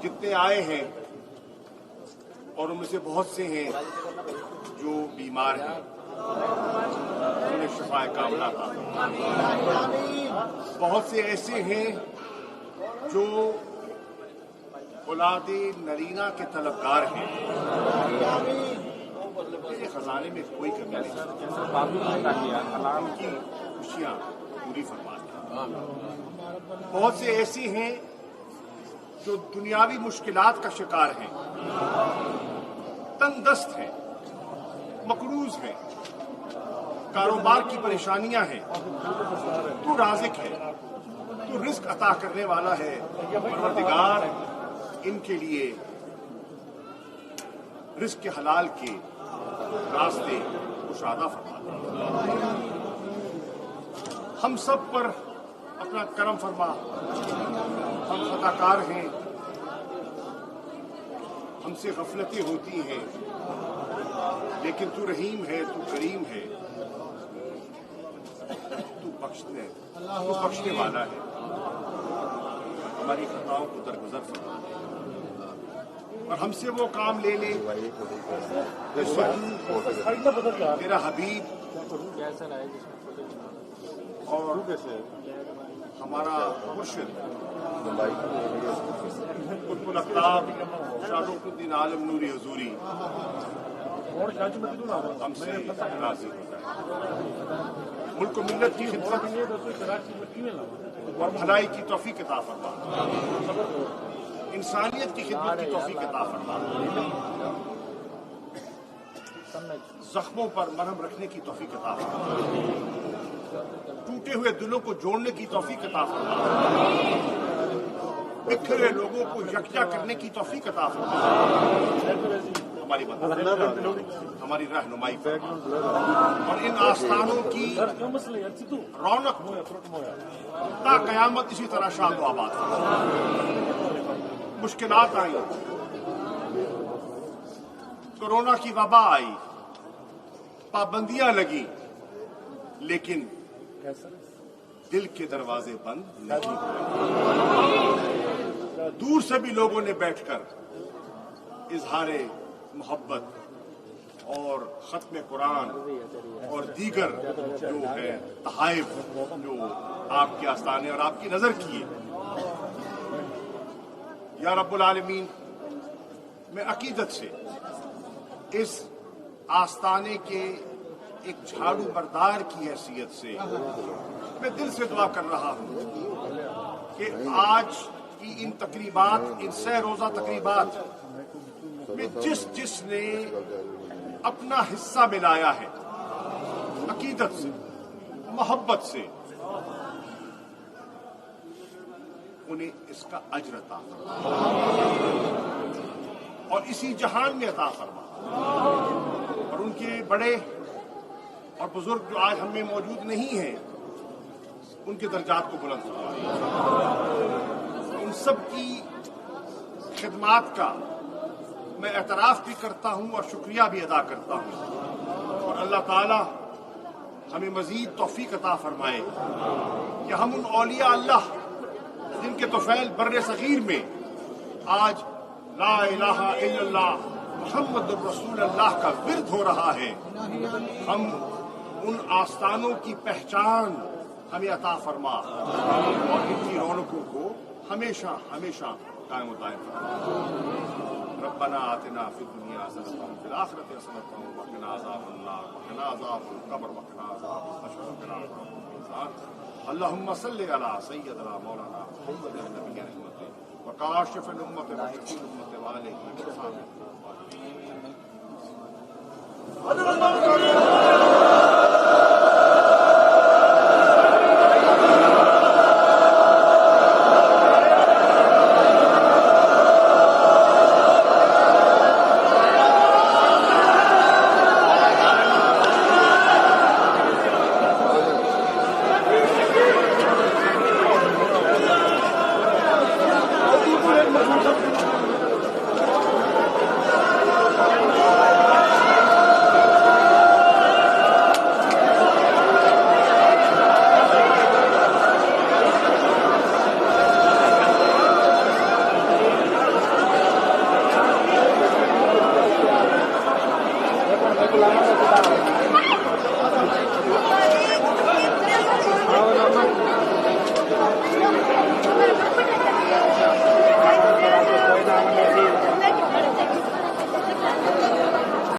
जितने आए हैं और उनमें से बहुत से हैं जो बीमार हैं, उन्हें शिफाए कामना था। बहुत से ऐसे हैं जो औलादे नरीना के तलबगार हैं। मेरे खजाने में कोई कमी नहीं, उनकी खुशियाँ पूरी फरमा दें। बहुत से ऐसे हैं जो दुनियावी मुश्किलात का शिकार हैं, तंगदस्त हैं, मकरूज हैं, कारोबार की परेशानियां हैं। तू राज़िक है, तू रिस्क अता करने वाला है। परवरदिगार इनके लिए रिस्क के हलाल के रास्ते कुशादा फरमा दे। हम सब पर अपना करम फरमा। हम खताकार हैं, हमसे गफलतें होती हैं, लेकिन तू रहीम है, तू करीम है, तू बख्शने वाला है। हमारी खताओं को दरगुजर फरमा दे और हमसे वो काम ले ले तेरा हबीब और हमारा मुर्शिद कुतुबुल अक़ताब शारुकुद्दीन आलम नूरी हजूरी हमसे राज़ी होता है। मुल्क मिल्लत की खिदमत और भलाई की तौफीक अता फरमा, इंसानियत की खिदमत की तौफीक अता फरमा, जख्मों पर मरहम रखने की तौफीक अता फरमा, टूटे हुए दिलों को जोड़ने की तौफीक अता फरमा, बिखरे लोगों को यकजा करने की तौफीक अता फरमा। हमारी मदद, हमारी रहनुमाई और इन आस्थानों की रौनक ता कयामत इसी तरह शाद व आबाद। मुश्किलात आई, कोरोना की वबा आई, पाबंदियां लगी, लेकिन दिल के दरवाजे बंद नहीं हुए। दूर से भी लोगों ने बैठकर इजहारे मोहब्बत और खत्म कुरान और दीगर जो है तहाइफ जो आपके आस्थाने और आपकी नजर किए। या रब्बुल आलमीन, मैं अकीदत से इस आस्थाने के एक झाड़ू बरदार की हैसियत से मैं दिल से दुआ कर रहा हूं कि आज की इन तकरीबात, इन 6 रोजा तकरीबात में जिसने अपना हिस्सा मिलाया है, अकीदत से, मोहब्बत से, उन्हें इसका अज्र अता फरमा और इसी जहान में अता फरमा। और उनके बड़े और बुजुर्ग जो आज हमें मौजूद नहीं हैं, उनके दर्जात को बुलंद फरमा। उन सब की खिदमात का मैं एतराफ़ भी करता हूं और शुक्रिया भी अदा करता हूं। और अल्लाह ताला हमें मजीद तौफीक अता फरमाए कि हम उन औलिया अल्लाह जिनके तौफैल बर्रे सगीर में आज ला इलाहा इल्लल्लाह मुहम्मदुर रसूलुल्लाह का विर्द हो रहा है, हम उन आस्थानों की पहचान हमें अता फरमा और इनकी रौनकों को हमेशा हमेशा कायम दायम फरमा। रब्बना आतिना फिद दुनिया हसनतन व फिल आखिरति हसनतन व क़िना अज़ाबन्नार व क़िना अज़ाबल क़ब्र व क़िना अज़ाबल हश्र व क़िना अज़ाबल मीज़ान। अल्लाहुम्मा सल्लि अला सय्यदिना मौलाना मुहम्मदिन नबिय्यिल उम्मति व काशिफिल उम्मति व शफ़ीइल उम्मति व आलिहि व सहाबिहि। بلانا